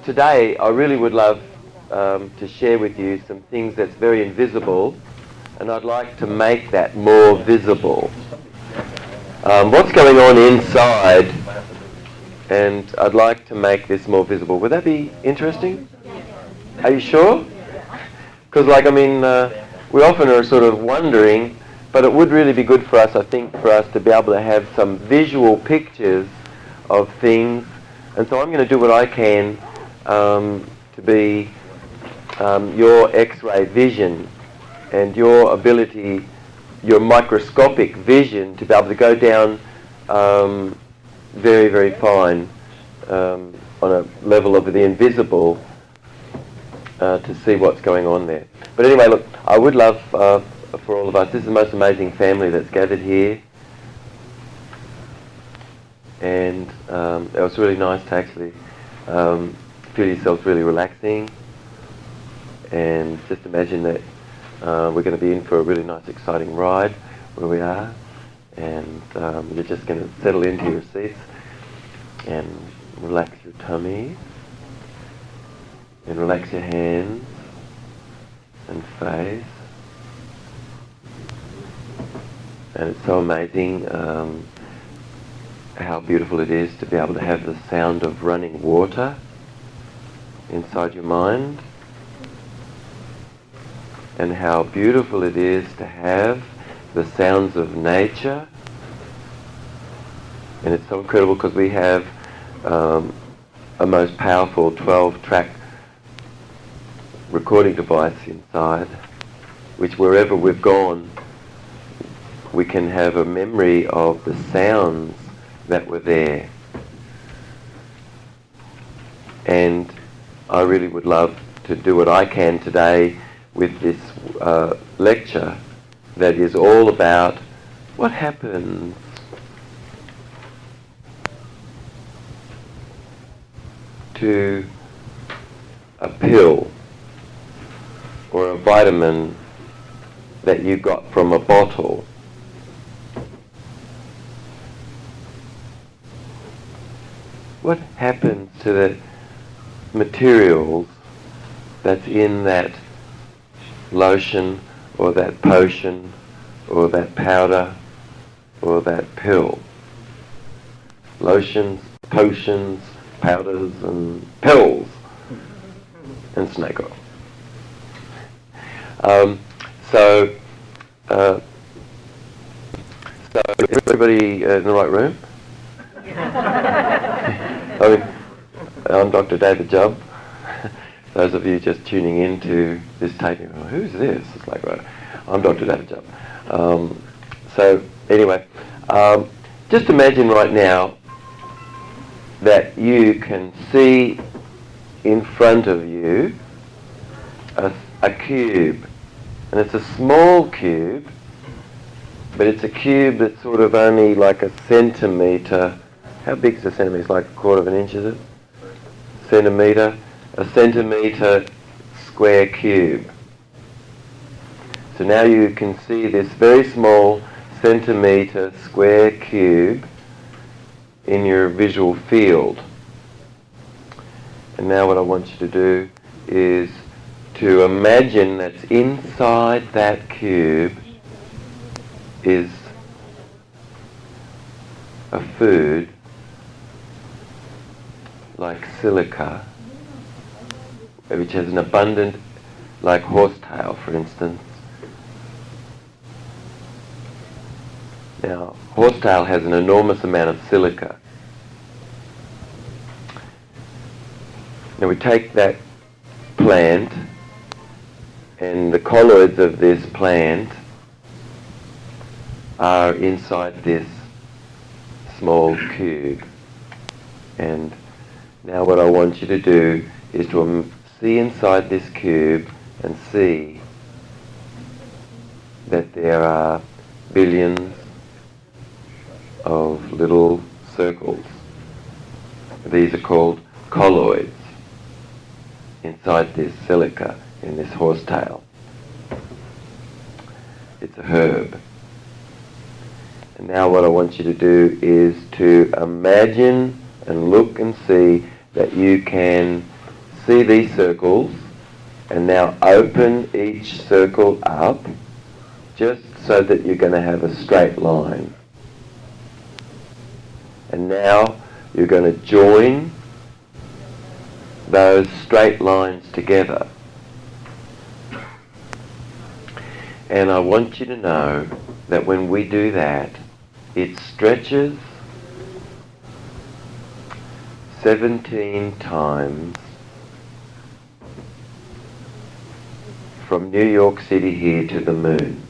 today I really would love to share with you some things that's very invisible, and I'd like to make that more visible. What's going on inside, and I'd like to make this more visible. Would that be interesting? Are you sure? Because, we often are sort of wondering, but it would really be good for us, I think, for us to be able to have some visual pictures of things. And so I'm going to do what I can to be your X-ray vision and your ability, your microscopic vision to be able to go down very, very fine on a level of the invisible to see what's going on there. But anyway, look, I would love for all of us, this is the most amazing family that's gathered here. And it was really nice to actually feel yourselves really relaxing, and just imagine that we're going to be in for a really nice exciting ride where we are, and you're just going to settle into your seats and relax your tummy and relax your hands and face. And it's so amazing how beautiful it is to be able to have the sound of running water inside your mind, and how beautiful it is to have the sounds of nature. And it's so incredible because we have a most powerful 12-track recording device inside, which wherever we've gone, we can have a memory of the sounds that were there. And I really would love to do what I can today with this lecture that is all about what happens to a pill or a vitamin that you got from a bottle. What happens to the materials that's in that lotion or that potion or that powder or that pill? Lotions, potions, powders and pills and snake oil. So everybody in the right room? I'm Dr. David Jubb. Those of you just tuning in to this taping, who's this? It's like, right, I'm Dr. David Jubb. So anyway, just imagine right now that you can see in front of you a cube. And it's a small cube, but it's a cube that's sort of only like a centimetre. How big is a centimetre? It's like a quarter of an inch, is it? Centimetre. A centimetre square cube. So now you can see this very small centimetre square cube in your visual field. And now what I want you to do is to imagine that inside that cube is a food like silica, which has an abundant, like horsetail, for instance. Now, horsetail has an enormous amount of silica. Now we take that plant, and the colloids of this plant are inside this small cube. And now what I want you to do is to see inside this cube and see that there are billions of little circles. These are called colloids inside this silica, in this horsetail. It's a herb. And now what I want you to do is to imagine and look and see that you can see these circles, and now open each circle up, just so that you're going to have a straight line. And now you're going to join those straight lines together. And I want you to know that when we do that, it stretches 17 times from New York City here to the moon.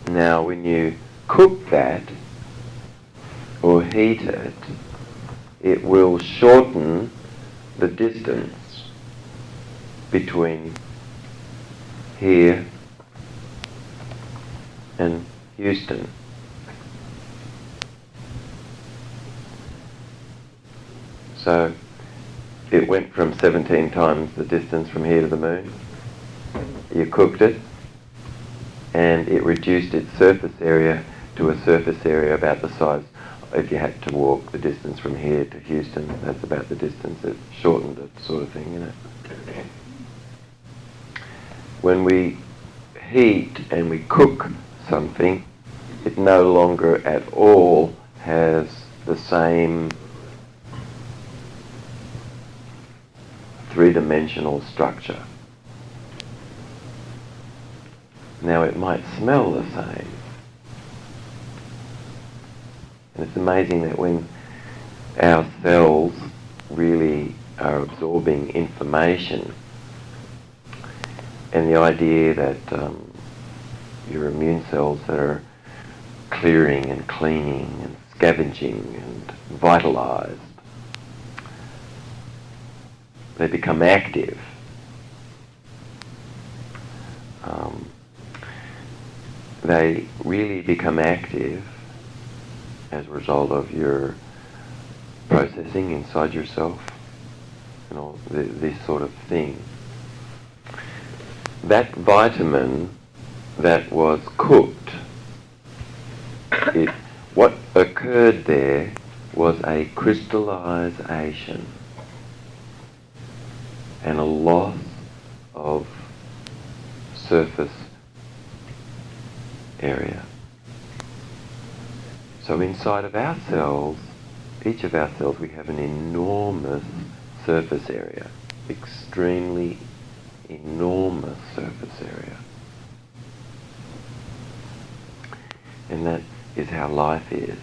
Now when you cook that or heat it, it will shorten the distance between here and Houston. So it went from 17 times the distance from here to the moon. You cooked it, and it reduced its surface area to a surface area about the size, if you had to walk the distance from here to Houston, that's about the distance. It shortened it, sort of thing, you know. When we heat and we cook something, it no longer at all has the same three-dimensional structure. Now it might smell the same. And it's amazing that when our cells really are absorbing information, and the idea that your immune cells that are clearing and cleaning and scavenging and vitalized, they become active. They really become active as a result of your processing inside yourself and all this sort of thing. That vitamin that was cooked, what occurred there was a crystallization and a loss of surface area. So inside of our cells, each of our cells, we have an enormous surface area, extremely enormous surface area. And that is how life is.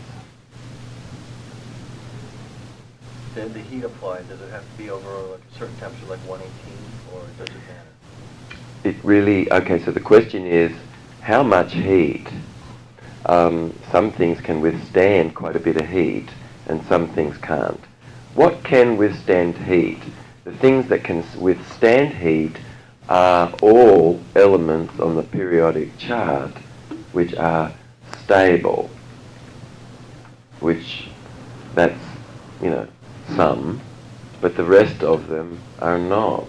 The heat applied, does it have to be over like a certain temperature, like 118, or does it matter? It really, okay, so the question is, how much heat? Some things can withstand quite a bit of heat, and some things can't. What can withstand heat? The things that can withstand heat are all elements on the periodic chart which are stable, which that's, you know, some, but the rest of them are not.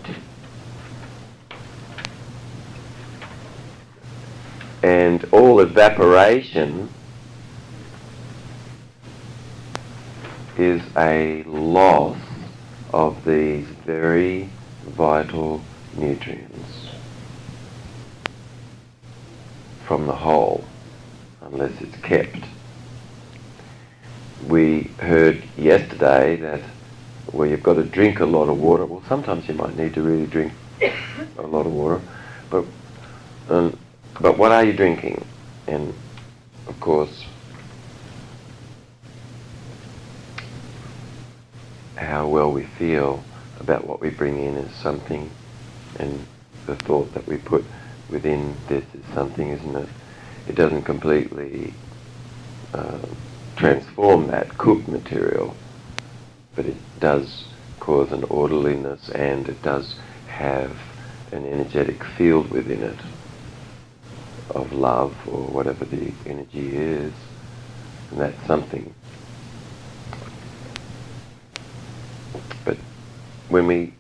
And all evaporation is a loss of these very vital nutrients from the whole, unless it's kept. We heard yesterday that, well, you've got to drink a lot of water. Well, sometimes you might need to really drink a lot of water, but what are you drinking? And of course, how well we feel about what we bring in is something, and the thought that we put within this is something, isn't it? It doesn't completely transform that cooked material, but it does cause an orderliness, and it does have an energetic field within it of love, or whatever the energy is, and that's something. But when we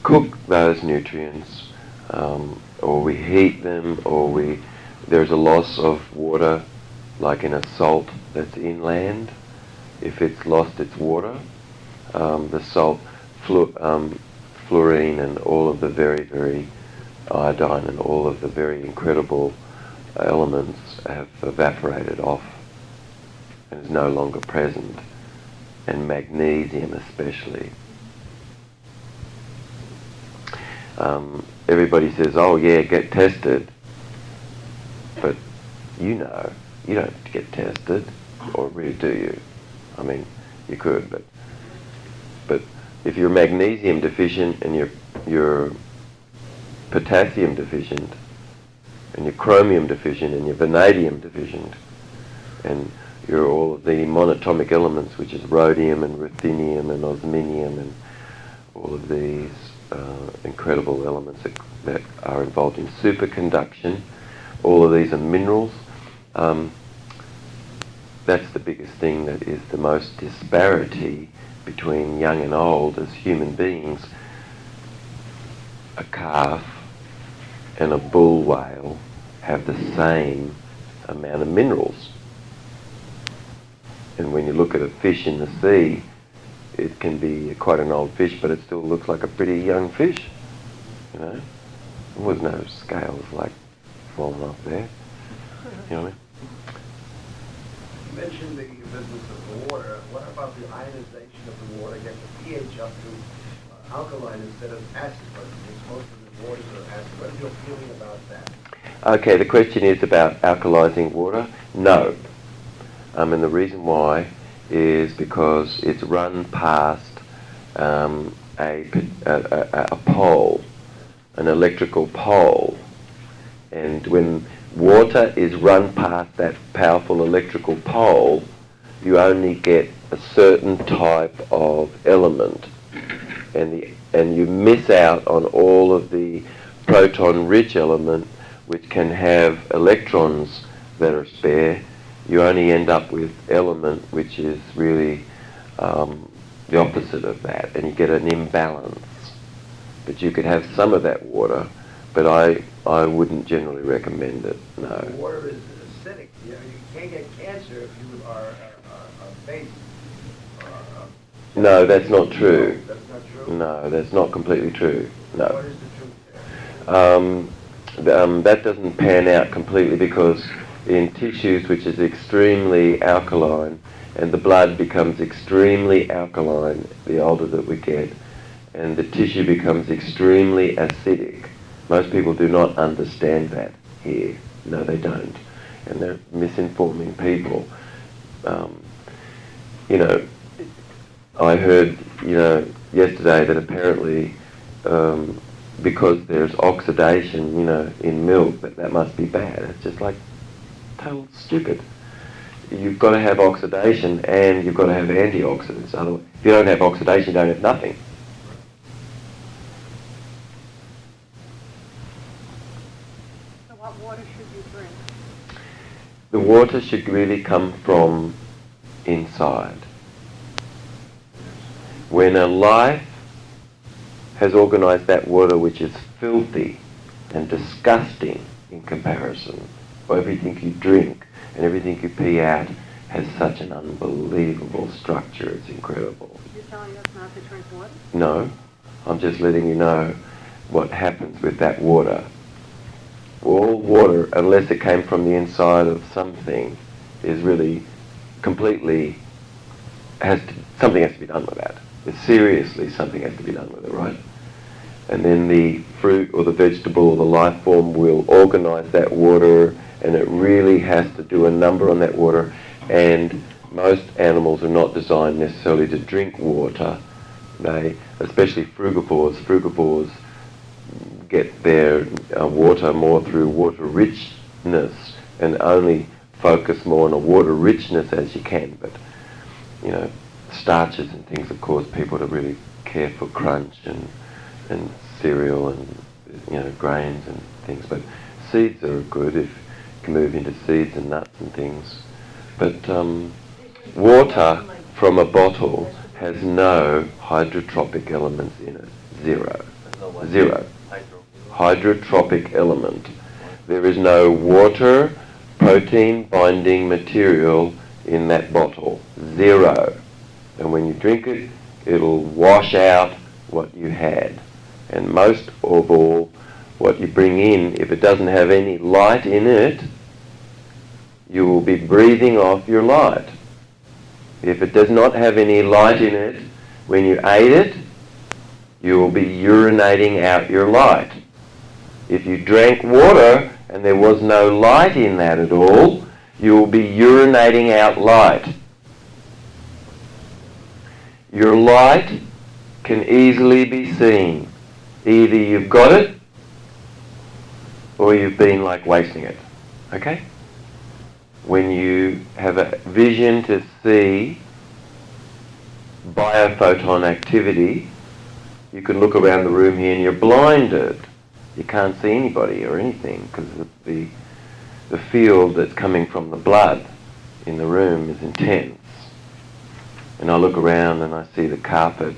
cook those nutrients, or we heat them, or there's a loss of water like in a salt that's inland, if it's lost its water, the salt, fluorine and all of the very, very iodine and all of the very incredible elements have evaporated off and is no longer present, and magnesium especially. Everybody says, oh yeah, get tested, but you don't get tested, or really do you? I mean, you could, but if you're magnesium deficient and you're potassium deficient and you're chromium deficient and you're vanadium deficient and you're all of the monatomic elements, which is rhodium and ruthenium and osminium and all of these incredible elements that are involved in superconduction. All of these are minerals. That's the biggest thing that is the most disparity between young and old as human beings. A calf and a bull whale have the same amount of minerals. And when you look at a fish in the sea, it can be quite an old fish, but it still looks like a pretty young fish. You know, there was no scales like falling off there. You know what I mean? You mentioned the business of the water. What about the ionization of the water, get the pH up to alkaline instead of acid? Because most of the waters are acid. What is your feeling about that? Okay, the question is about alkalizing water. No. And the reason why is because it's run past a pole, an electrical pole. And when water is run past that powerful electrical pole, you only get a certain type of element. And you miss out on all of the proton-rich element, which can have electrons that are spare. You only end up with element which is really the opposite of that, and you get an imbalance. But you could have some of that water, but I wouldn't generally recommend it, no. Water is acidic. You can't get cancer if you are base. No, that's not true. That's not true? No, that's not completely true, no. What is the truth there? That doesn't pan out completely, because in tissues which is extremely alkaline, and the blood becomes extremely alkaline the older that we get, and the tissue becomes extremely acidic. Most people do not understand that here. No, they don't. And they're misinforming people. I heard, yesterday that apparently because there's oxidation, in milk, that must be bad. It's just like total stupid. You've got to have oxidation and you've got to have antioxidants. Otherwise, if you don't have oxidation, you don't have nothing. So what water should you drink? The water should really come from inside. When a life has organised that water which is filthy and disgusting in comparison, or everything you drink and everything you pee out has such an unbelievable structure, it's incredible. You're telling us not to drink water? No, I'm just letting you know what happens with that water. All water, unless it came from the inside of something, is really completely, something has to be done with that. Seriously, something has to be done with it, right? And then the fruit or the vegetable or the life form will organise that water, and it really has to do a number on that water. And most animals are not designed necessarily to drink water. They, especially frugivores get their water more through water richness, and only focus more on a water richness as you can. But, starches and things that cause people to really care for crunch and cereal and grains and things. But seeds are good if you can move into seeds and nuts and things. But water from a bottle has no hydrotropic elements in it. Zero. Zero. Hydrotropic element. There is no water protein binding material in that bottle. Zero. And when you drink it, it'll wash out what you had. And most of all, what you bring in, if it doesn't have any light in it, you will be breathing off your light. If it does not have any light in it, when you ate it, you will be urinating out your light. If you drank water and there was no light in that at all, you will be urinating out light. Your light can easily be seen. Either you've got it or you've been like wasting it. Okay? When you have a vision to see biophoton activity, you can look around the room here and you're blinded. You can't see anybody or anything because the field that's coming from the blood in the room is intense. And I look around and I see the carpet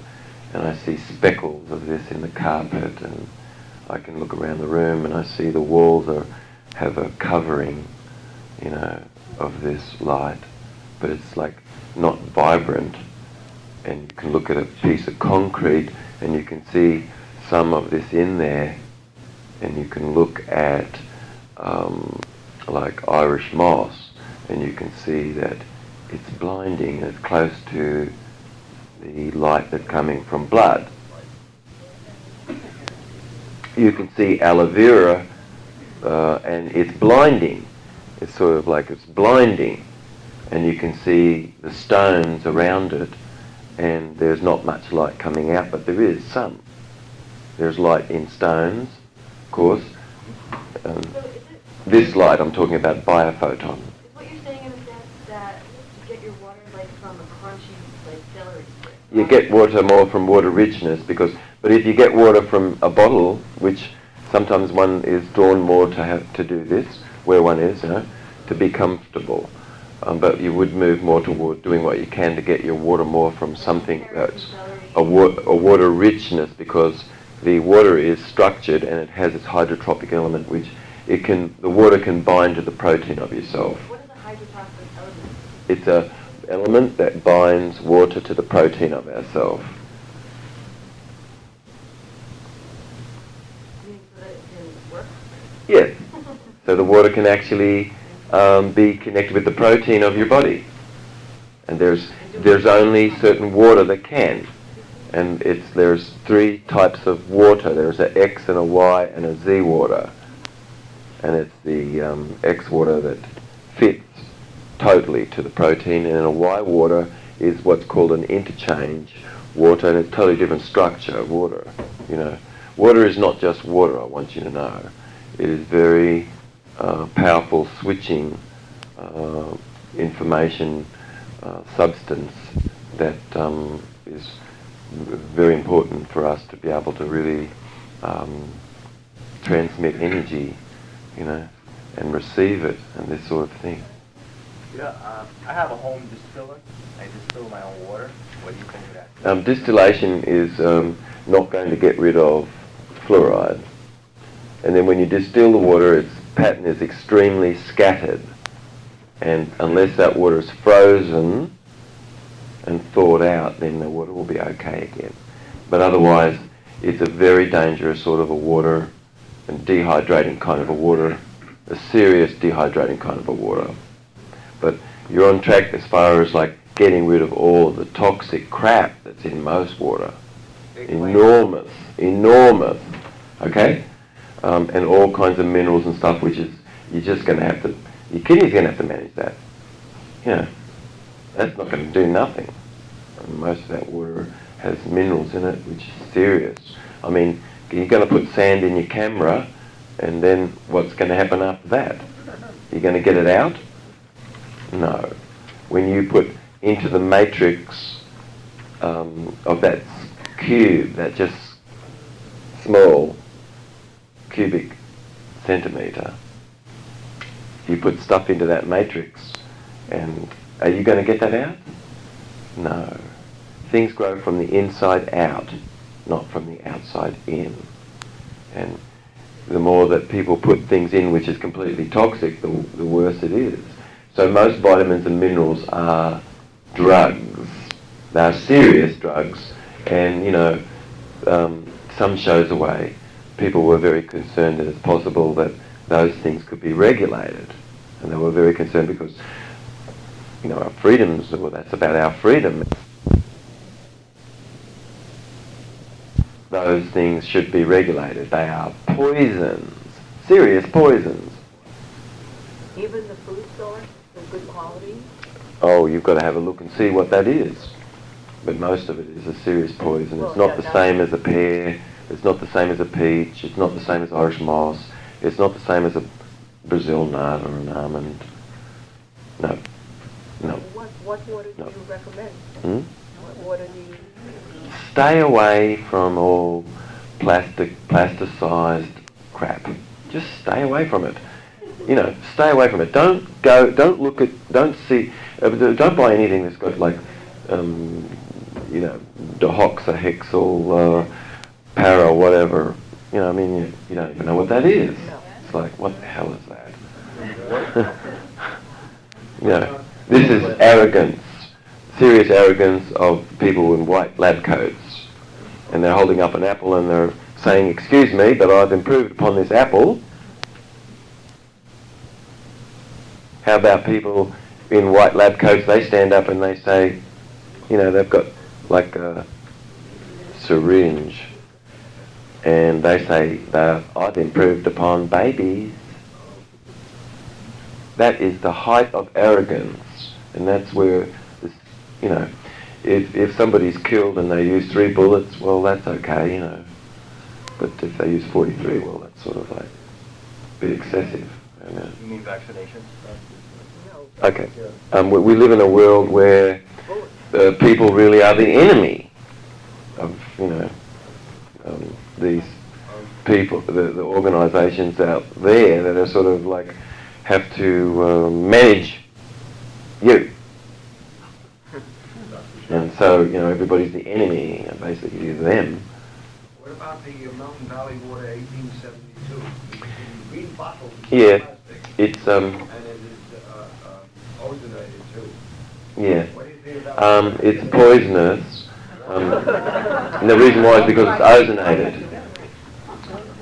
and I see speckles of this in the carpet, and I can look around the room and I see the walls have a covering, of this light, but it's like not vibrant. And you can look at a piece of concrete and you can see some of this in there, and you can look at like Irish moss and you can see that it's blinding. It's close to the light that's coming from blood. You can see aloe vera and it's blinding. It's sort of like it's blinding, and you can see the stones around it, and there's not much light coming out, but there is some. There's light in stones, of course. This light, I'm talking about biophoton. Is what you're saying in a sense that you get your water like from a crunchy like celery stick? You get water more from water richness, but if you get water from a bottle, which sometimes one is drawn more to have to do this, where one is, to be comfortable. But you would move more toward doing what you can to get your water more from something that's a water richness, because the water is structured and it has its hydrotropic element, which the water can bind to the protein of yourself. What is a hydrotropic element? It's an element that binds water to the protein of ourselves. Meaning so that it can work? Yes. So the water can actually be connected with the protein of your body. And there's only certain water that can. And there's three types of water. There's an X and a Y and a Z water. And it's the X water that fits totally to the protein, and a Y water is what's called an interchange water, and it's a totally different structure of water. Water is not just water, I want you to know. It is very powerful switching information substance that is very important for us to be able to really transmit energy, and receive it, and this sort of thing. Yeah, I have a home distiller. I distill my own water. What do you think of that? Distillation is not going to get rid of fluoride. And then when you distill the water, its pattern is extremely scattered. And unless that water is frozen and thawed out, then the water will be okay again. But otherwise, it's a very dangerous sort of a water, and dehydrating kind of a water, a serious dehydrating kind of a water. But you're on track as far as like getting rid of all of the toxic crap that's in most water. Enormous, okay? And all kinds of minerals and stuff, which is, you're just going to have to, your kidney's going to have to manage that. That's not going to do nothing. Most of that water has minerals in it, which is serious. I mean, you're going to put sand in your camera, and then what's going to happen after that? You're going to get it out? No. When you put into the matrix of that cube, that just small cubic centimetre, you put stuff into that matrix, and are you going to get that out? No. Things grow from the inside out, not from the outside in. And the more that people put things in which is completely toxic, the worse it is. So most vitamins and minerals are drugs. They're serious drugs. And, you know, some shows away, people were very concerned that it's possible that those things could be regulated. And they were very concerned because, you know, our freedoms, well, that's about our freedom. Those things should be regulated. They are poisons, serious poisons. Even the food source, the good quality? Oh, you've got to have a look and see what that is. But most of it is a serious poison. Well, It's not yeah, the that's- same as a pear. It's not the same as a peach. It's not the same as Irish moss. It's not the same as a Brazil nut or an almond. No. No. What water do No. you recommend? Hmm? What water do you... Stay away from all plasticized crap. Just stay away from it. You know, stay away from it. Don't look at, don't see, don't buy anything that's got like, you know, deoxyhexyl, para, whatever. You know, I mean, you don't even know what that is. It's like, what the hell is that? You know, this is arrogance, serious arrogance of people in white lab coats. And they're holding up an apple and they're saying, excuse me, but I've improved upon this apple. How about people in white lab coats, they stand up and they say, you know, they've got like a syringe and they say that I've improved upon babies. That is the height of arrogance, and that's where, this, you know, if somebody's killed and they use 3 bullets, well, that's okay, you know. But if they use 43, well, that's sort of like a bit excessive. You know. You mean vaccinations? No. Okay. We live in a world where people really are the enemy of, you know, these people, the organisations out there that are sort of like have to manage you. And so, you know, everybody's the enemy, and basically you're them. What about the Mountain Valley water 1872? The green bottle is Yeah, plastic, it's, and it is ozonated too. yeah. What do you think about that? It's poisonous. And the reason why is because it's ozonated.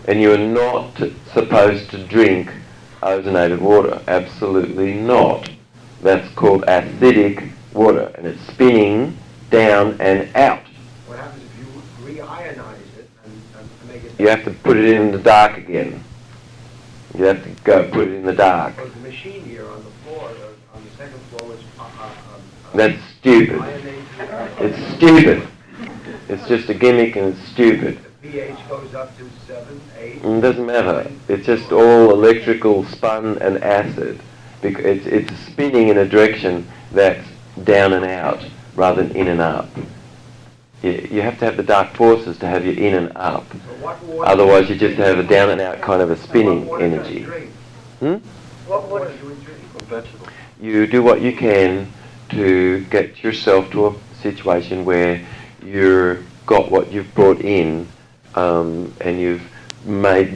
And you're not supposed to drink ozonated water. Absolutely not. That's called acidic water, and it's spinning down and out. What happens if you re-ionize it and make it... You have to put it in the dark again. You have to go put it in the dark. Because the machine here on the floor, on the second floor, is... That's stupid. ionized. It's stupid. It's just a gimmick and it's stupid. The pH goes up to 7, 8... It doesn't matter. It's just all electrical spun and acid. Because it's spinning in a direction that's down and out rather than in and up. You have to have the dark forces to have you in and up. So what water... Otherwise you just have a down and out kind of a spinning what water does energy. you drink? What What water? do you drink? Or vegetables? You do what you can to get yourself to a situation where you've got what you've brought in, and you've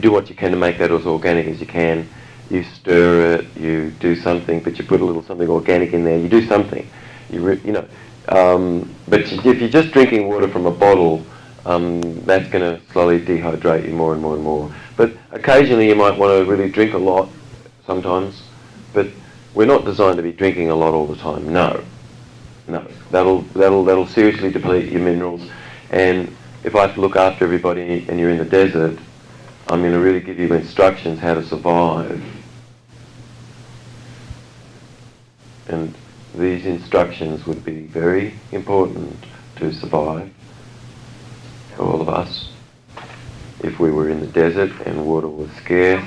do what you can to make that as organic as you can. You stir it, you do something, but you put a little something organic in there. You do something, you know. But if you're just drinking water from a bottle, that's going to slowly dehydrate you more and more and more. But occasionally you might want to really drink a lot, sometimes. But we're not designed to be drinking a lot all the time. No. That'll seriously deplete your minerals. And if I have to look after everybody and you're in the desert, I'm going to really give you instructions how to survive. And these instructions would be very important to survive for all of us. If we were in the desert and water was scarce,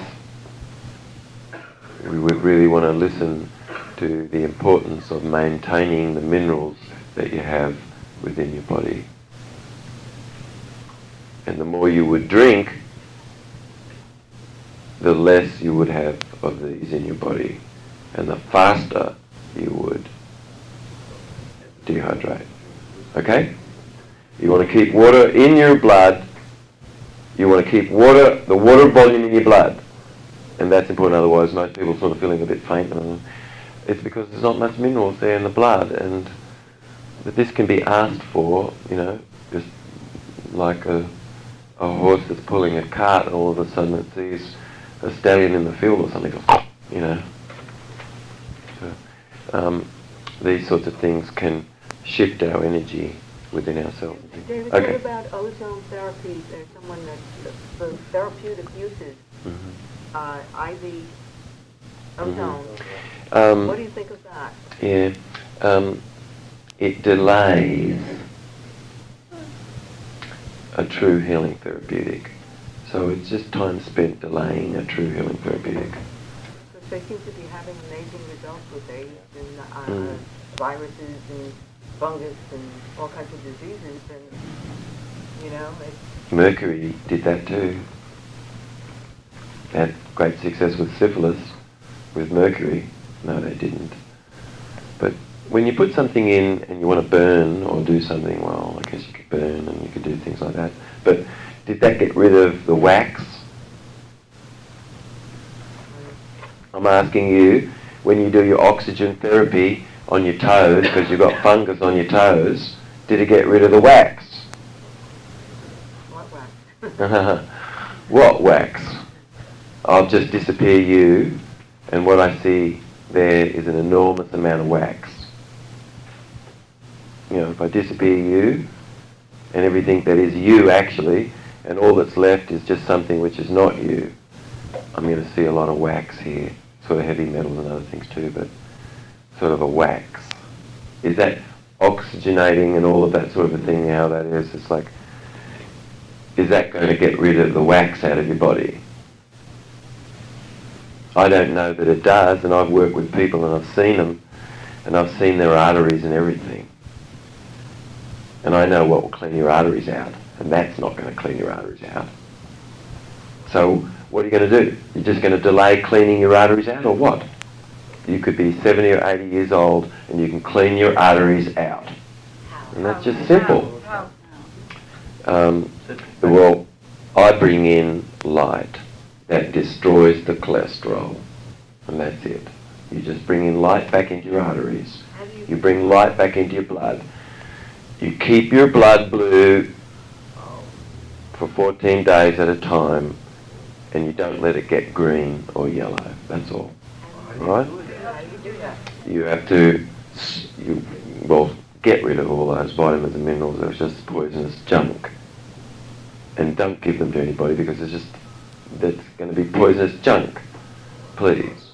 we would really want to listen to the importance of maintaining the minerals that you have within your body. And the more you would drink, the less you would have of these in your body, and the faster you would dehydrate. Okay? You want to keep water in your blood You want to keep the water volume in your blood. And that's important, otherwise most people sort of feeling a bit faint. And it's because there's not much minerals there in the blood, and that this can be asked for, just like a horse that's pulling a cart and all of a sudden it sees a stallion in the field or something, So, these sorts of things can shift our energy within ourselves. David, Okay. what about ozone therapy? There's someone that for therapeutic uses, IV ozone. What do you think of that? Yeah, it delays a true healing therapeutic. So it's just time spent delaying a true healing therapeutic. Because they seem to be having amazing results with AIDS and viruses and fungus and all kinds of diseases, and Mercury did that too. They had great success with syphilis, with mercury. No, they didn't. But when you put something in and you want to burn or do something, well, I guess you could burn and you could do things like that. But did that get rid of the wax? I'm asking you, when you do your oxygen therapy on your toes, because you've got fungus on your toes, did it get rid of the wax? What wax? What wax? I'll just disappear you, and what I see there is an enormous amount of wax. If I disappear you, and everything that is you actually, and all that's left is just something which is not you, I'm going to see a lot of wax here. Sort of heavy metals and other things too, but sort of a wax. Is that oxygenating and all of that sort of a thing, how that is? It's like, is that going to get rid of the wax out of your body? I don't know that it does, and I've worked with people and I've seen them, and I've seen their arteries and everything. And I know what will clean your arteries out, and that's not going to clean your arteries out. So what are you going to do? You're just going to delay cleaning your arteries out, or what? You could be 70 or 80 years old and you can clean your arteries out. And that's just simple. Well, I bring in light that destroys the cholesterol, and that's it. You just bring in light back into your arteries. You bring light back into your blood. You keep your blood blue for 14 days at a time, and you don't let it get green or yellow. That's all. Right? You have to, get rid of all those vitamins and minerals that are just poisonous junk. And don't give them to anybody, because that's going to be poisonous junk. Please.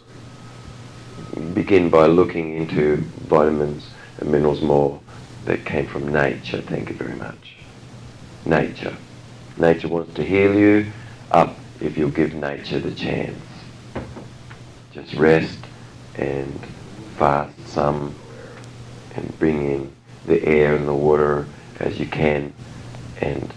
Begin by looking into vitamins and minerals more that came from nature. Thank you very much. Nature. Nature wants to heal you up if you'll give nature the chance. Just rest and fast some and bring in the air and the water as you can, and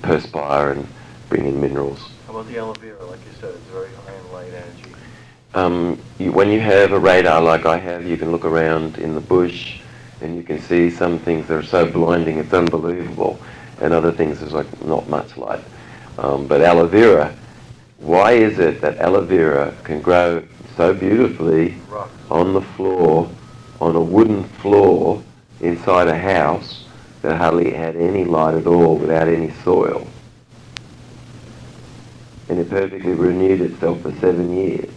perspire and bring in minerals. How about the aloe vera? Like you said, it's very high in light energy. When you have a radar like I have, you can look around in the bush and you can see some things that are so blinding it's unbelievable, and other things there's like not much light. But aloe vera, why is it that aloe vera can grow so beautifully on the floor, on a wooden floor inside a house that hardly had any light at all, without any soil? And it perfectly renewed itself for 7 years.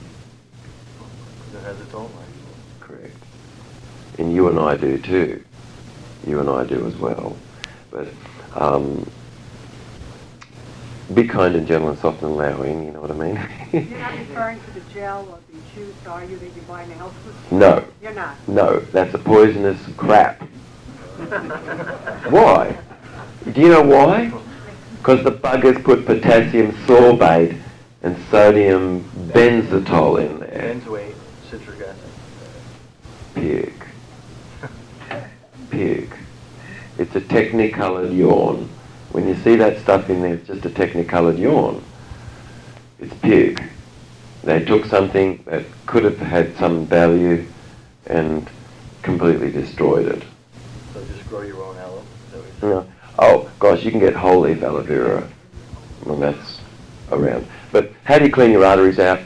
It has its own life. Correct. And you and I do too. You and I do as well. But be kind and gentle and soft and allowing, you know what I mean? You're not referring to the gel or the juice, are you, that you buy in the health food store? No. You're not? No, that's a poisonous crap. Why? Do you know why? Because the buggers put potassium sorbate and sodium benzitol in there. Benzoate, citric acid. Pig. Pig. It's a technicolored yawn. When you see that stuff in there, it's just a technicolored yawn. It's pig. They took something that could have had some value and completely destroyed it. So just grow your own aloe. Is that what you're saying? Oh, gosh, you can get whole leaf aloe vera Well, that's around. But how do you clean your arteries out?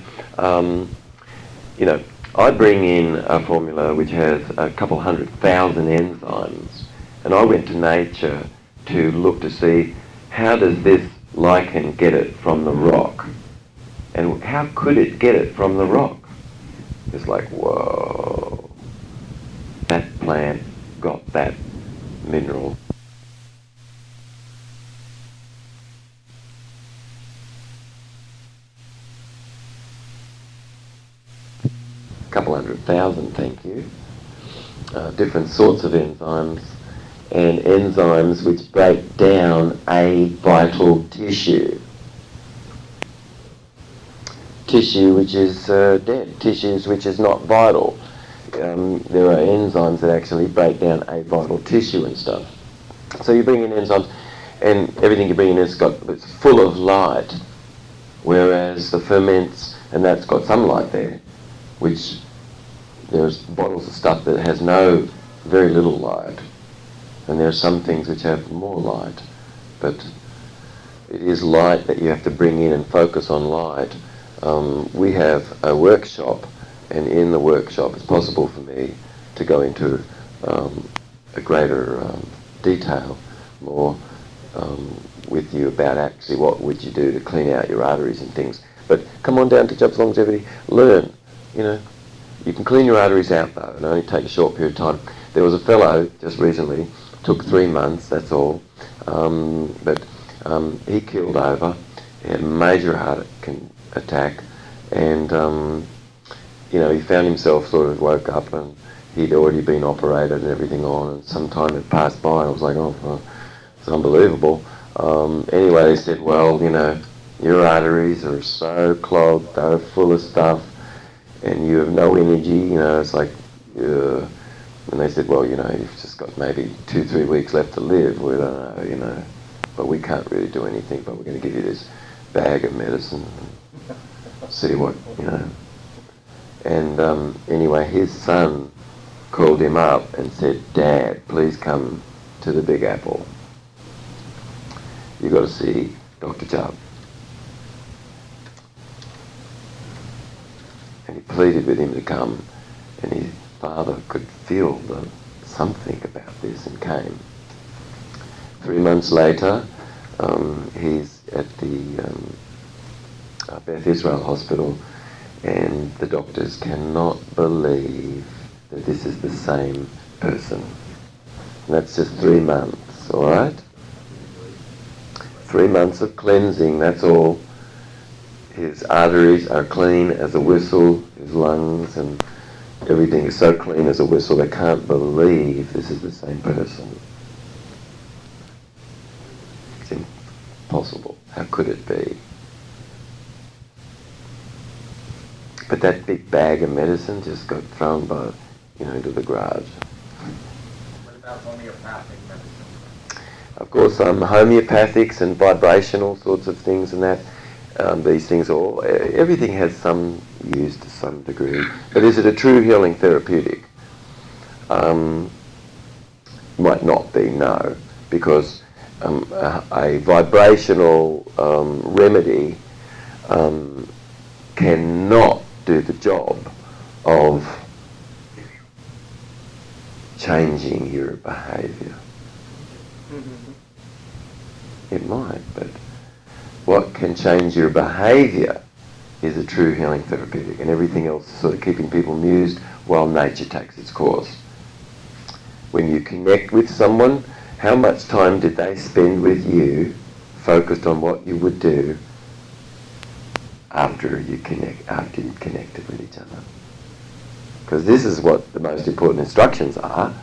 You know, I bring in a formula which has a couple 100,000 enzymes, and I went to nature to look to see how does this lichen get it from the rock, and how could it get it from the rock? It's like, whoa, that plant got that mineral. Couple 100,000, thank you. Different sorts of enzymes, and enzymes which break down a vital tissue. Tissue which is dead, tissues which is not vital. There are enzymes that actually break down a vital tissue and stuff. So you bring in enzymes, and everything you bring in it's full of light, whereas the ferments, and that's got some light there, which there's bottles of stuff that has very little light, and there are some things which have more light, but it is light that you have to bring in and focus on light. We have a workshop, and in the workshop it's possible for me to go into a greater detail more with you about actually what would you do to clean out your arteries and things. But come on down to Jubb's Longevity, learn, you know. You can clean your arteries out though, and only take a short period of time. There was a fellow just recently, took 3 months, that's all, but he keeled over, he had a major heart attack, and you know, he found himself sort of woke up and he'd already been operated and everything on, and some time had passed by, and I was like, oh, well, it's unbelievable. Anyway, they said, well, you know, your arteries are so clogged, they're full of stuff, and you have no energy, you know, it's like, and they said, well, you know, you've just got maybe 2-3 weeks left to live, we don't know, you know, but we can't really do anything, but we're going to give you this bag of medicine, see what, you know. And anyway, his son called him up and said, Dad, please come to the Big Apple. You've got to see Dr. Jubb. And he pleaded with him to come, and his father could feel something about this and came. 3 months later, he's at the Beth Israel Hospital, and the doctors cannot believe that this is the same person. And that's just 3 months, all right? 3 months of cleansing, that's all. His arteries are clean as a whistle, his lungs and everything is so clean as a whistle, they can't believe this is the same person. It's impossible. How could it be? But that big bag of medicine just got thrown into the garage. What about homeopathic medicine? Of course, homeopathics and vibrational sorts of things and that. These things everything has some use to some degree. But is it a true healing therapeutic? Might not be, no. Because a vibrational remedy cannot do the job of changing your behaviour. It might, but what can change your behaviour is a true healing therapeutic, and everything else is sort of keeping people amused while nature takes its course. When you connect with someone, how much time did they spend with you focused on what you would do after you connected with each other? Because this is what the most important instructions are,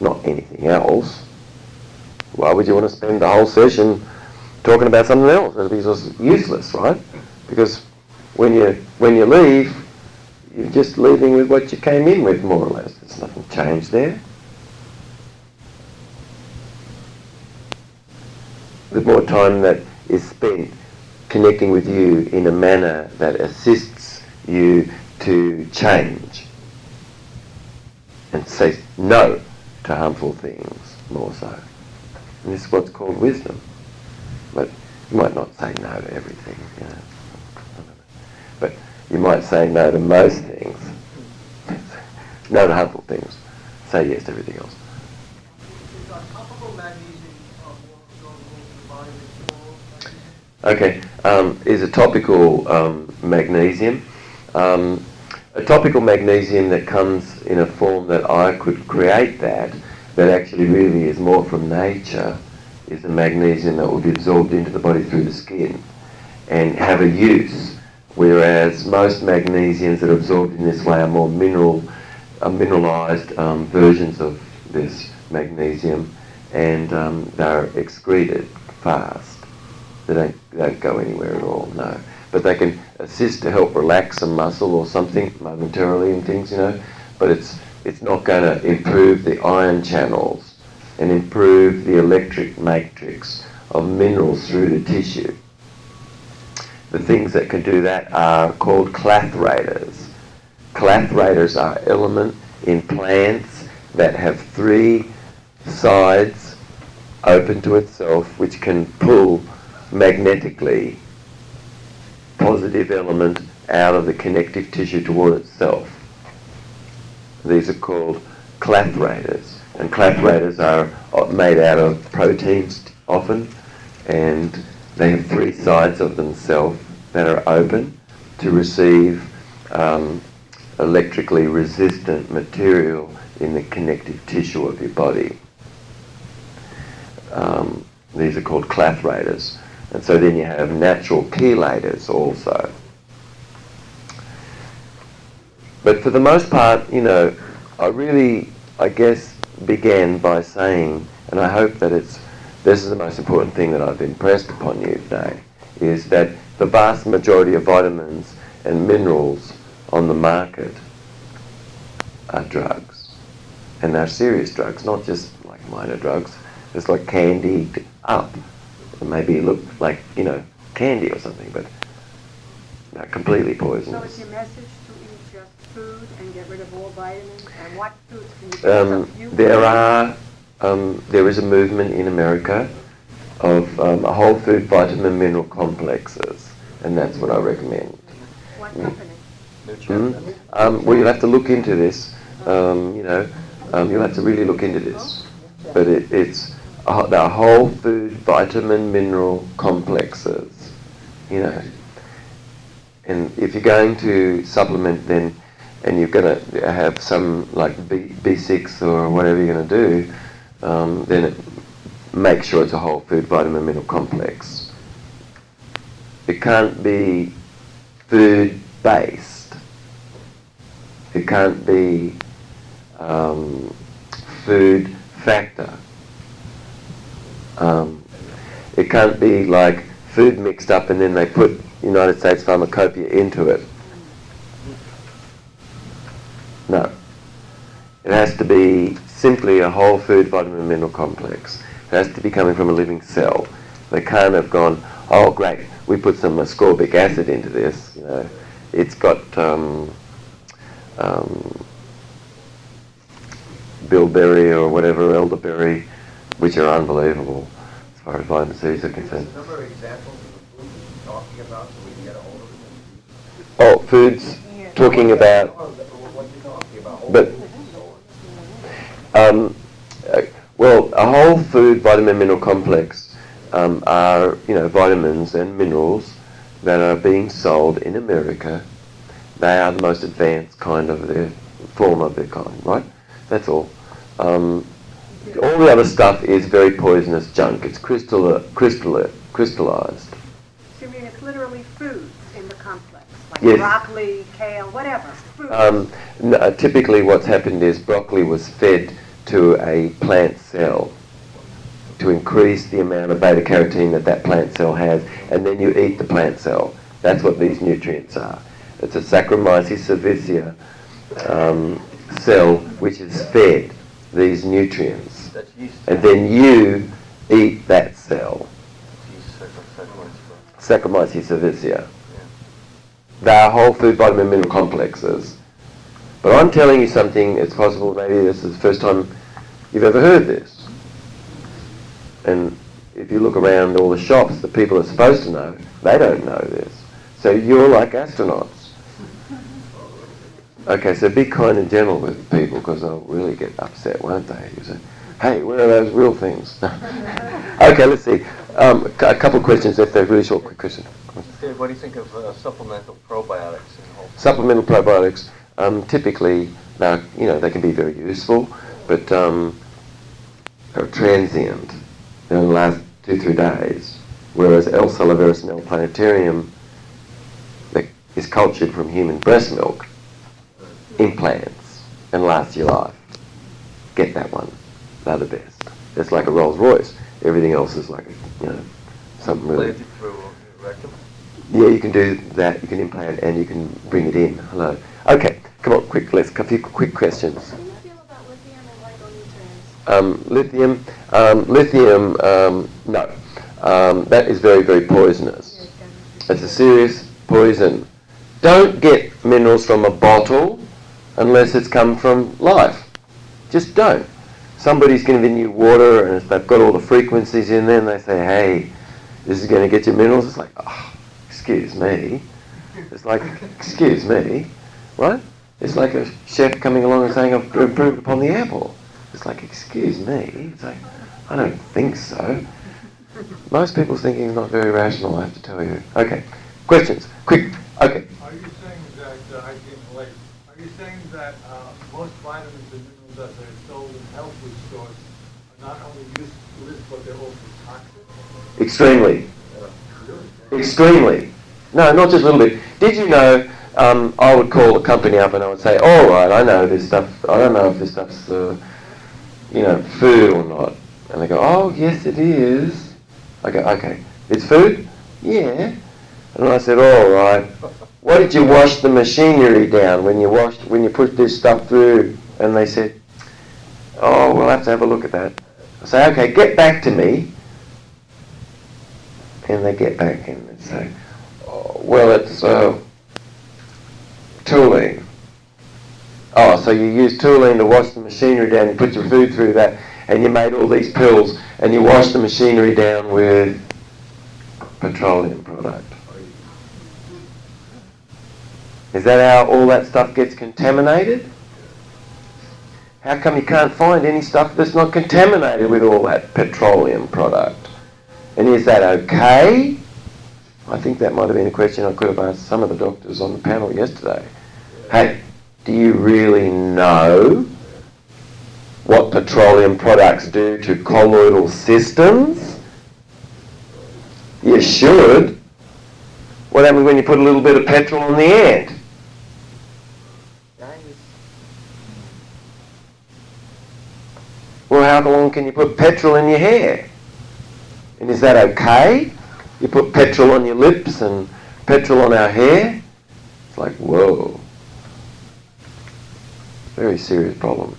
not anything else. Why would you want to spend the whole session talking about something else? It'll be just useless, right? Because when you leave, you're just leaving with what you came in with, more or less. There's nothing changed there. The more time that is spent connecting with you in a manner that assists you to change and say no to harmful things, more so. And this is what's called wisdom. But You might not say no to everything, you know. But you might say no to most things. No to harmful things. Say yes to everything else. Is topical magnesium more absorbable in the body than oral Okay, magnesium? is a topical magnesium. A topical magnesium that comes in a form that I could create that actually really is more from nature, is a magnesium that will be absorbed into the body through the skin and have a use, whereas most magnesiums that are absorbed in this way are more mineralized versions of this magnesium, and they're excreted fast. They don't go anywhere at all, no. But they can assist to help relax a muscle or something momentarily and things, you know. But it's not going to improve the ion channels and improve the electric matrix of minerals through the tissue. The things that can do that are called clathrators. Clathrators are elements in plants that have 3 sides open to itself, which can pull magnetically positive element out of the connective tissue toward itself. These are called clathrators, and clathrators are made out of proteins often, and they have 3 sides of themselves that are open to receive electrically resistant material in the connective tissue of your body. These are called clathrators. And so then you have natural chelators also. But for the most part, you know, I guess, began by saying, and I hope that this is the most important thing that I've impressed upon you today, is that the vast majority of vitamins and minerals on the market are drugs. And they're serious drugs, not just like minor drugs. It's like candied up. Maybe it looked like, you know, candy or something, but they're completely poisonous. So is your message to eat just food and get rid of all vitamins? And what foods can you choose a few? There is a movement in America of whole food vitamin mineral complexes, and that's what I recommend. What company? Well, you'll have to look into this. You'll have to really look into this. But it's the whole food vitamin mineral complexes, you know. And if you're going to supplement then, and you're going to have some like B6 or whatever you're going to do, then make sure it's a whole food vitamin mineral complex. It can't be food based. It can't be food factor. It can't be like food mixed up and then they put United States pharmacopoeia into it. No. It has to be simply a whole food vitamin mineral complex. It has to be coming from a living cell. They can't have gone, oh great, we put some ascorbic acid into this. You know, it's got bilberry or whatever, elderberry, which are unbelievable as far as vitamin C's are concerned. There's a number of examples of the foods you're talking about so we can get a hold of it. Oh, foods talking about, What you're talking about. but well, a whole food vitamin mineral complex are vitamins and minerals that are being sold in America. They are the most advanced kind of their form of their kind, right? That's all. All the other stuff is very poisonous junk. It's crystallized. So you mean it's literally foods in the complex, like Yes. broccoli, kale, whatever, foods. Typically what's happened is broccoli was fed to a plant cell to increase the amount of beta-carotene that plant cell has, and then you eat the plant cell. That's what these nutrients are. It's a Saccharomyces cerevisiae cell which is fed these nutrients. That's yeast. And then you eat that cell. Saccharomyces cerevisiae. They are whole food vitamin mineral complexes. But I'm telling you something, it's possible maybe this is the first time you've ever heard this. And if you look around all the shops, the people are supposed to know, they don't know this. So you're like astronauts. Okay, so be kind and gentle with people because they'll really get upset, won't they? You say, hey, where are those real things? Okay, let's see. A couple of questions, if they're really short, quick question. Dave, what do you think of supplemental probiotics in whole? Supplemental probiotics, typically, they can be very useful, but are transient. They only last 2-3 days. Whereas L. salivarius planetarium that is cultured from human breast milk, implants, and lasts your life. Get that one. They're the best. It's like a Rolls Royce. Everything else is like, something really... Implanted through your rectum? Yeah, you can do that. You can implant and you can bring it in. Hello. Okay, come on, quick. Let's a few quick questions. How do you feel about lithium and liponutrients? Lithium, no. That is very, very poisonous. It's a serious poison. Don't get minerals from a bottle unless it's come from life. Just don't. Somebody's giving you water and if they've got all the frequencies in there and they say, hey, this is going to get you minerals. It's like, oh, excuse me. It's like, excuse me, right? It's like a chef coming along and saying, I've improved upon the apple. It's like, excuse me. It's like, I don't think so. Most people's thinking is not very rational, I have to tell you. Okay, questions, quick. Okay. Are you saying that, I came late, are you saying that most vitamins and minerals that are sold in health food stores are not only useless, but they're also toxic? Extremely. Extremely. No, not just a little bit. Did you know, I would call a company up and I would say, all right, I know this stuff, I don't know if this stuff's, food or not. And they go, oh, yes, it is. I go, okay, it's food? Yeah. And I said, all right, what did you wash the machinery down when you put this stuff through? And they said, oh, we'll have to have a look at that. I say, okay, get back to me. And they get back and they say, oh, well, it's toluene. Oh, so you use toluene to wash the machinery down, you put your food through that, and you made all these pills, and you wash the machinery down with petroleum product. Is that how all that stuff gets contaminated? How come you can't find any stuff that's not contaminated with all that petroleum product? And is that okay? I think that might have been a question I could have asked some of the doctors on the panel yesterday. Hey, do you really know what petroleum products do to colloidal systems? You should. What happens when you put a little bit of petrol on the ant? Well, how long can you put petrol in your hair? And is that okay? You put petrol on your lips and petrol on our hair? It's like, whoa. Very serious problem.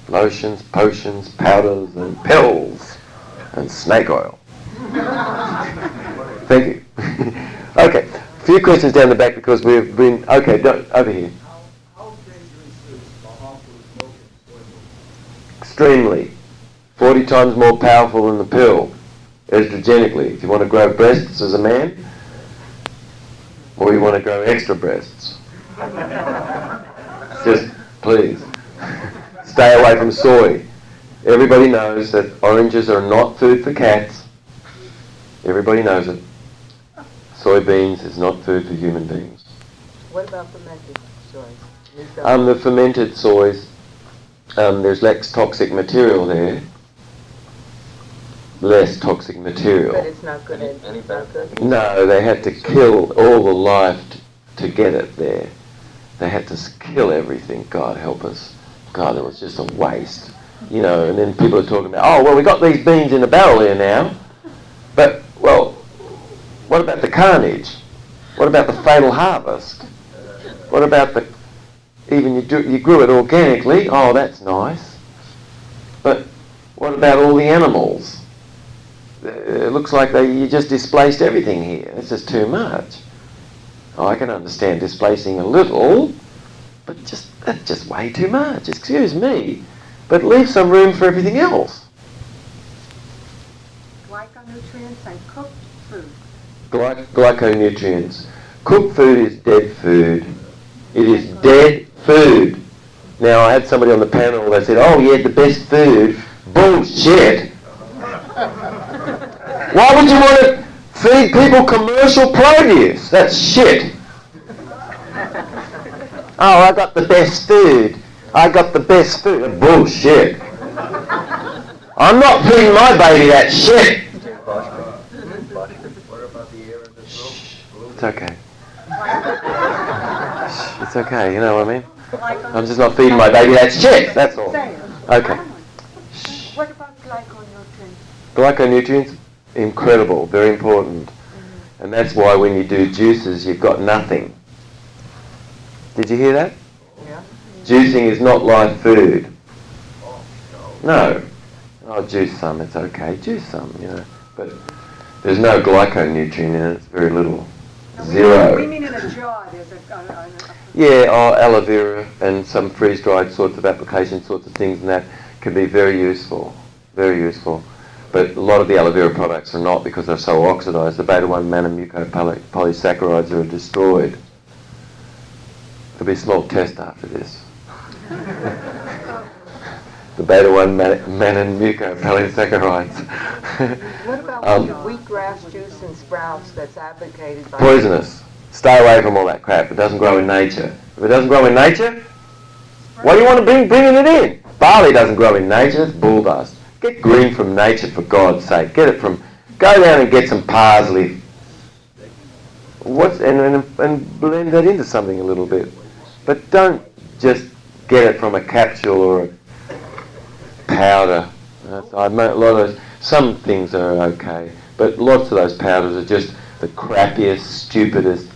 Lotions, potions, powders, and pills, and snake oil. Thank you. Okay, a few questions down the back because we've been... Okay, over here. How dangerous is the harmful smoking soy milk? Extremely. 40 times more powerful than the pill, estrogenically. If you want to grow breasts as a man, or you want to grow extra breasts. Just, please, stay away from soy. Everybody knows that oranges are not food for cats. Everybody knows it. Soybeans is not food for human beings. What about fermented soy? The fermented soys, there's less toxic material there. Less toxic material. But it's not good. Any benefit? No, they had to kill all the life to get it there. They had to kill everything. God help us. God, it was just a waste. And then people are talking about, oh, well, we got these beans in a barrel here now. But, well, what about the carnage? What about the fatal harvest? What about even you grew it organically? Oh, that's nice. But what about all the animals? It looks like you just displaced everything here. It's just too much. Oh, I can understand displacing a little, but that's just way too much. Excuse me. But leave some room for everything else. Why glyconutrients and cooked food. Glyconutrients. Cooked food is dead food. It is dead food. Now, I had somebody on the panel that said, oh, yeah, the best food. Bullshit. Why would you want to feed people commercial produce? That's shit. Oh, I got the best food. I got the best food. Bullshit. I'm not feeding my baby that shit. What about the air in this room? It's okay. It's okay, you know what I mean? I'm just not feeding my baby that shit, that's all. Okay. What about glyconutrients? Glyconutrients, incredible, very important. And that's why when you do juices, you've got nothing. Did you hear that? Yeah. Juicing is not live food. No. Oh, juice some, it's okay. Juice some, you know. But there's no glyconutrient in it, it's very little. No, Zero. We mean in a jar, there's a Yeah, aloe vera and some freeze-dried sorts of application sorts of things and that can be very useful. Very useful. But a lot of the aloe vera products are not because they're so oxidized. The beta-1 monomucopolysaccharides are destroyed. There'll be a small test after this. The beta-1 monomucopolysaccharides. What about wheatgrass juice and sprouts that's advocated by... Poisonous. Stay away from all that crap. It doesn't grow in nature. If it doesn't grow in nature, what do you want to bringing it in? Barley doesn't grow in nature. It's bull dust. Get green from nature, for God's sake. Get it from... Go down and get some parsley. And blend that into something a little bit. But don't just get it from a capsule or a powder. Some things are okay, but lots of those powders are just the crappiest, stupidest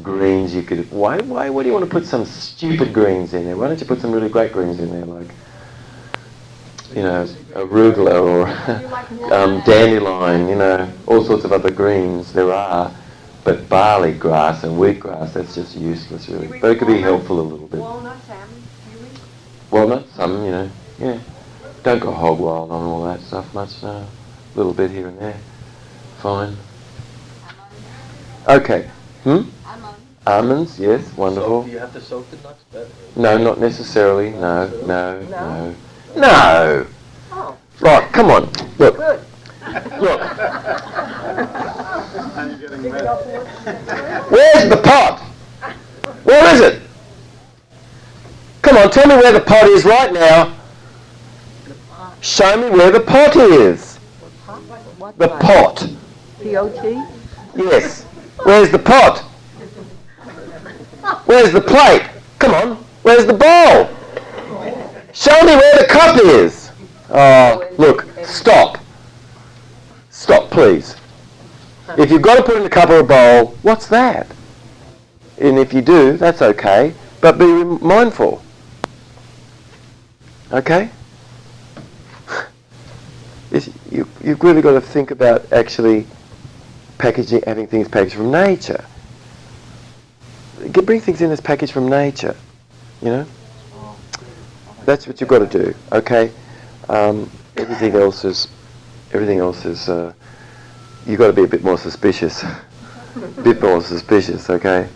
greens you could... Why do you want to put some stupid greens in there? Why don't you put some really great greens in there, like, you know, arugula or dandelion, you know, all sorts of other greens there are. But barley grass and wheatgrass, that's just useless, really. But it could be helpful a little bit. walnuts, salmon, kiwi. Walnuts, some, you know, yeah. Don't go hog wild on all that stuff much, no. A little bit here and there. Fine. Okay. Almonds, yes, wonderful. Do you have to soak the nuts better? No, not necessarily. No. Oh. Right, come on. Look. Good. Look. Where's the pot? Where is it? Come on, tell me where the pot is right now. Show me where the pot is. The pot. P-O-T? Yes. Where's the pot? Where's the plate? Come on. Where's the bowl? Show me where the cup is. Oh, look. Stop. Stop, please. If you've got to put in a cup or a bowl, what's that? And if you do, that's okay. But be mindful. Okay? You've really got to think about actually packaging, having things packaged from nature. Bring things in as packaged from nature, you know? That's what you've got to do, okay? Everything else is, you've got to be a bit more suspicious. Okay?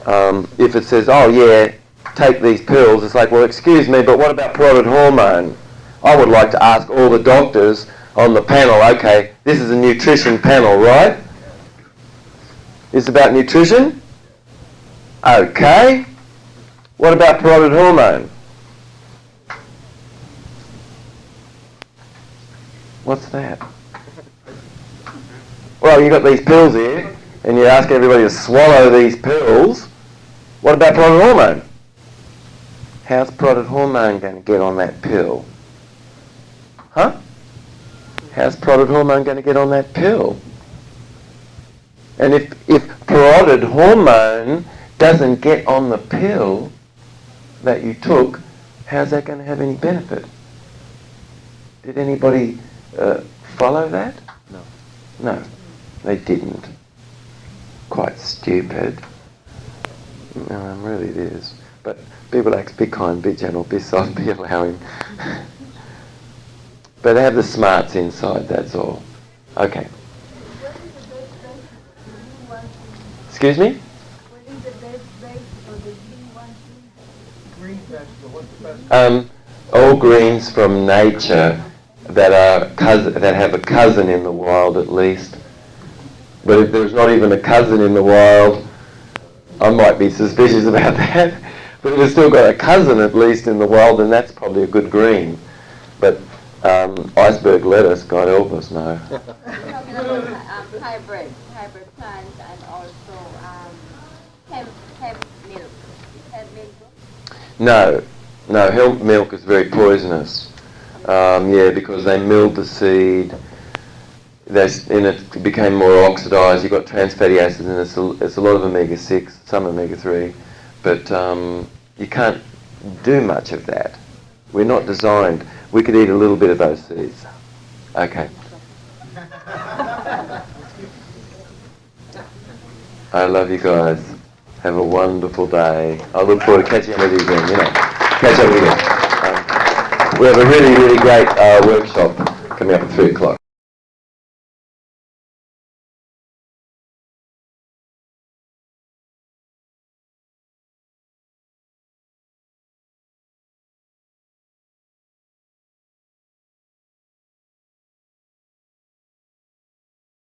If it says, oh yeah, take these pills, it's like, well, excuse me, but what about parotid hormone? I would like to ask all the doctors on the panel, okay, this is a nutrition panel, right? It's about nutrition? Okay. What about parotid hormone? What's that? Well, you've got these pills here, and you ask everybody to swallow these pills. What about parotid hormone? How's parotid hormone going to get on that pill? Huh? How's parotid hormone going to get on that pill? And if parotid hormone doesn't get on the pill that you took, how's that going to have any benefit? Did anybody follow that? No, they didn't. Quite stupid. No, really it is. But be relaxed, be kind, be gentle, be soft, be allowing. But have the smarts inside, that's all. Okay. What is the best place for the green one to, Excuse me? what is the best place for the green one to? Green vegetable, what's the best? All greens from nature that have a cousin in the wild at least. But if there's not even a cousin in the wild, I might be suspicious about that. But if it's still got a cousin at least in the wild, then that's probably a good green. But iceberg lettuce, God help us, no. Talking about hybrid plants and also hemp milk. Hemp milk. No, hemp milk is very poisonous. Because they milled the seed. It became more oxidised. You've got trans fatty acids, and it's a lot of omega-6, some omega-3. But you can't do much of that. We're not designed. We could eat a little bit of those seeds. Okay. I love you guys. Have a wonderful day. I look forward to catching up with you again. Catch up with you again. We have a really, really great workshop coming up at 3 o'clock.